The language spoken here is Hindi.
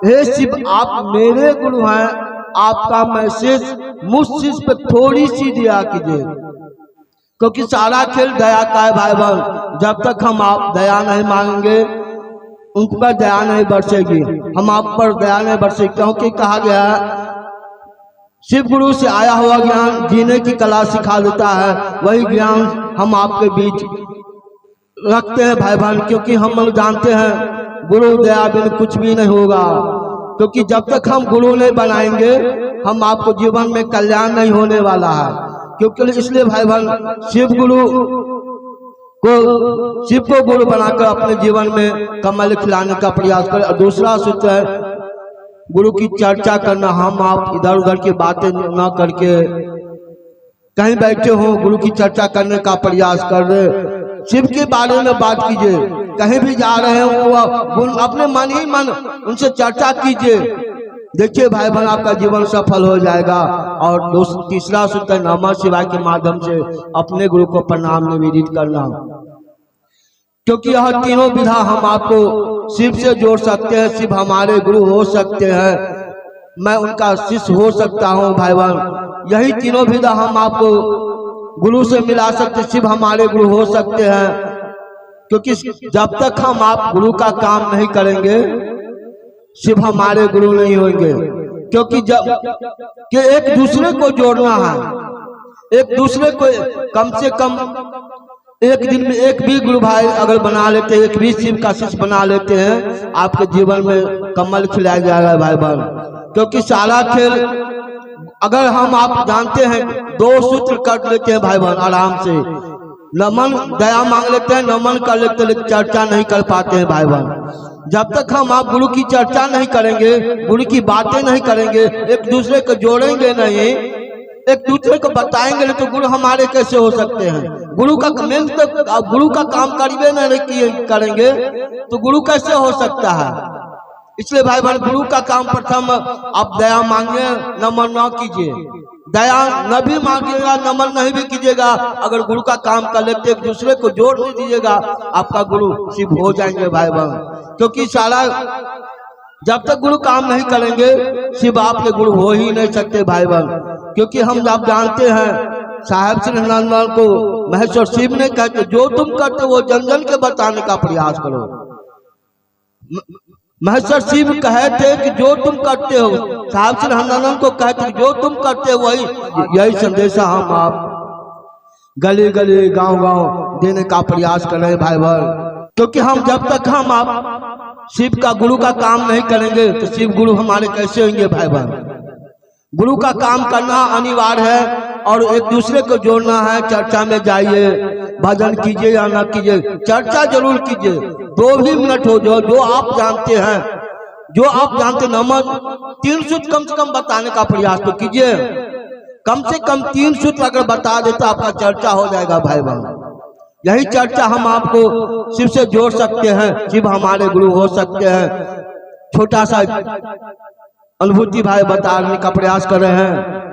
हे शिव आप मेरे गुरु हैं, आपका मैसेज मुझ शिष्य पे थोड़ी सी दिया कीजिए, क्योंकि सारा खेल दया का है भाई बहन। जब तक हम आप दया नहीं मांगेंगे उन पर दया नहीं बरसेगी, हम आप पर दया नहीं बरसेगी। क्योंकि कहा गया शिव गुरु से आया हुआ ज्ञान जीने की कला सिखा देता है, वही ज्ञान हम आपके बीच रखते हैं भाई बहन। क्योंकि हम लोग जानते हैं गुरु दया बिन कुछ भी नहीं होगा, क्योंकि जब तक हम गुरु नहीं बनाएंगे हम आपको जीवन में कल्याण नहीं होने वाला है। क्योंकि इसलिए भाई बहन शिव को गुरु बनाकर अपने जीवन में कमल खिलाने का प्रयास करें। और दूसरा सूत्र है गुरु की चर्चा करना। हम आप इधर उधर की बातें न करके कहीं बैठे हो गुरु की चर्चा करने का प्रयास कर रहे, शिव के बारे में बात कीजिए। कहीं भी जा रहे हो अपने मन ही मन उनसे चर्चा कीजिए। देखिए भाई बहन आपका जीवन सफल हो जाएगा। और तीसरा सूत्र नमः शिवाय के माध्यम से अपने गुरु को प्रणाम निवेदित करना, क्योंकि यह तीनों विधा हम आपको शिव से जोड़ सकते हैं। शिव हमारे गुरु हो सकते हैं, मैं उनका शिष्य हो सकता हूं भाई बहन। यही तीनों विधा हम आपको गुरु से मिला सकते, शिव हमारे गुरु हो सकते हैं। क्योंकि जब तक हम आप गुरु का काम नहीं करेंगे शिव हमारे गुरु नहीं होंगे। क्योंकि जब एक दूसरे को जोड़ना है, एक दूसरे को कम से कम एक दिन में एक भी गुरु भाई अगर बना लेते हैं, एक भी शिव का शिष्य बना लेते हैं, आपके जीवन में कमल खिलाया जाएगा भाई बहन। क्योंकि सारा खेल अगर हम आप जानते हैं 2 सूत्र कर लेते हैं भाई बहन आराम से, नमन दया मांग लेते हैं, नमन कर लेते हैं, लेकिन चर्चा नहीं कर पाते हैं भाई बहन। जब तक हम आप गुरु की चर्चा नहीं करेंगे, गुरु की बातें नहीं करेंगे, एक दूसरे को जोड़ेंगे नहीं, एक दूसरे को बताएंगे नहीं, तो गुरु हमारे कैसे हो सकते हैं। गुरु का मेन तो गुरु का काम करीबे नहीं करेंगे तो गुरु कैसे हो सकता है। इसलिए भाई बहन गुरु का काम प्रथम आप दया मांगे, नमन न कीजिए। दया न भी मांगिएगा, नमन नहीं भी कीजिएगा, अगर गुरु का काम कर लेते एक दूसरे को जोड़ नहीं दीजिएगा, आपका गुरु शिव हो जाएंगे भाई बहन। क्योंकि सारा जब तक गुरु काम नहीं करेंगे शिव आपके गुरु हो ही नहीं सकते भाई बहन। क्योंकि हम जब जानते हैं साहेब श्री नंदलाल को महेश्वर शिव ने कहते जो तुम करते वो जन जन के बताने का प्रयास करो। महेश्वर शिव कहते कि जो तुम करते हो, साहब श्री नंदलाल को कहते जो तुम करते हो वही, यही संदेशा हम आप गली गली गांव गांव देने का प्रयास कर रहे हैं भाई बहन। क्योंकि हम जब तक हम आप शिव का गुरु का काम नहीं करेंगे तो शिव गुरु हमारे कैसे होंगे भाई बहन। गुरु का काम करना अनिवार्य है और एक दूसरे को जोड़ना है। चर्चा में जाइए, भजन कीजिए या न कीजिए, चर्चा जरूर कीजिए। 2 भी मिनट हो जो आप जानते हैं, जो आप जानते नमन 3 सूत्र कम से कम बताने का प्रयास तो कीजिए। कम से कम 3 सूत्र अगर बता देता आपका चर्चा हो जाएगा भाई बहन। यही चर्चा हम आपको शिव से जोड़ सकते हैं, शिव हमारे गुरु हो सकते हैं। छोटा सा अनुभूति भाई बताने का प्रयास कर रहे हैं।